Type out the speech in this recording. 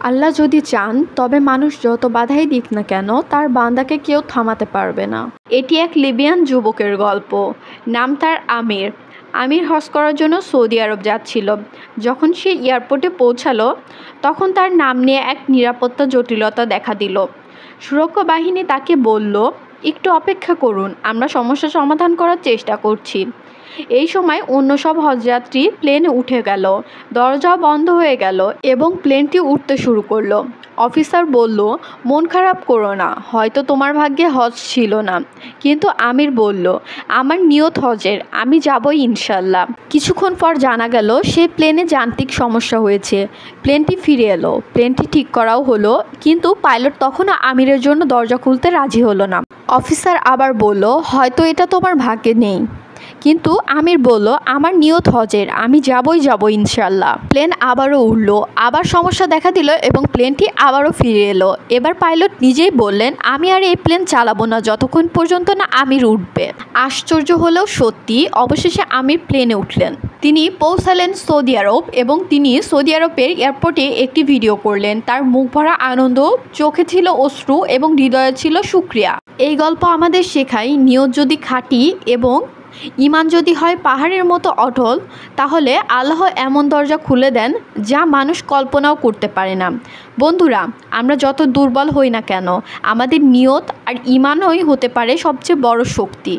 আল্লাহ যদি চান তবে মানুষ যত বাধাই দিক না কেন তার বান্দাকে কেউ থামাতে পারবে না। এটি এক লিবিয়ান যুবকের গল্প। নাম তার আমির। আমির হজ করার জন্য সৌদি আরব যাচ্ছিল। যখন সে এয়ারপোর্টে পৌঁছালো তখন তার নাম নিয়ে এক নিরাপত্তা জটিলতা দেখা দিল। সুরক্ষা বাহিনী তাকে বলল, একটু অপেক্ষা করুন, আমরা সমস্যা সমাধান করার চেষ্টা করছি। এই সময় অন্য সব হজযাত্রী প্লেনে উঠে গেল, দরজাও বন্ধ হয়ে গেল এবং প্লেনটি উঠতে শুরু করলো। অফিসার বলল, মন খারাপ করো না, হয়তো তোমার ভাগ্যে হজ ছিল না। কিন্তু আমির বলল, আমার নিয়ত হজের, আমি যাবই ইনশাল্লাহ। কিছুক্ষণ পর জানা গেল সেই প্লেনে যান্ত্রিক সমস্যা হয়েছে। প্লেনটি ফিরে এলো, প্লেনটি ঠিক করাও হলো, কিন্তু পাইলট তখনও আমিরের জন্য দরজা খুলতে রাজি হলো না। অফিসার আবার বলল, হয়তো এটা তোমার ভাগ্যে নেই। কিন্তু আমির বলল, আমার নিয়ত হজের, আমি যাবই ইনশাল্লাহ। প্লেন আবারও উড়ল, আবার সমস্যা দেখা দিল এবং প্লেনটি আবারও ফিরে এলো। এবার পাইলট নিজেই বললেন, আমি আর এই প্লেন চালাবো না যতক্ষণ পর্যন্ত না আমির উঠবে। আশ্চর্য হলেও সত্যি, অবশেষে আমির প্লেনে উঠলেন। তিনি পৌঁছালেন সৌদি আরব এবং তিনি সৌদি আরবের এয়ারপোর্টে একটি ভিডিও করলেন। তার মুখ ভরা আনন্দ, চোখে ছিল অশ্রু এবং হৃদয়ে ছিল শুকরিয়া। এই গল্প আমাদের শেখায়, নিয়ত যদি খাঁটি এবং ঈমান যদি হয় পাহাড়ের মতো অটল, তাহলে আল্লাহ এমন দরজা খুলে দেন যা মানুষ কল্পনাও করতে পারে না। বন্ধুরা, আমরা যত দুর্বল হই না কেন, আমাদের নিয়ত আর ঈমানই হতে পারে সবচেয়ে বড় শক্তি।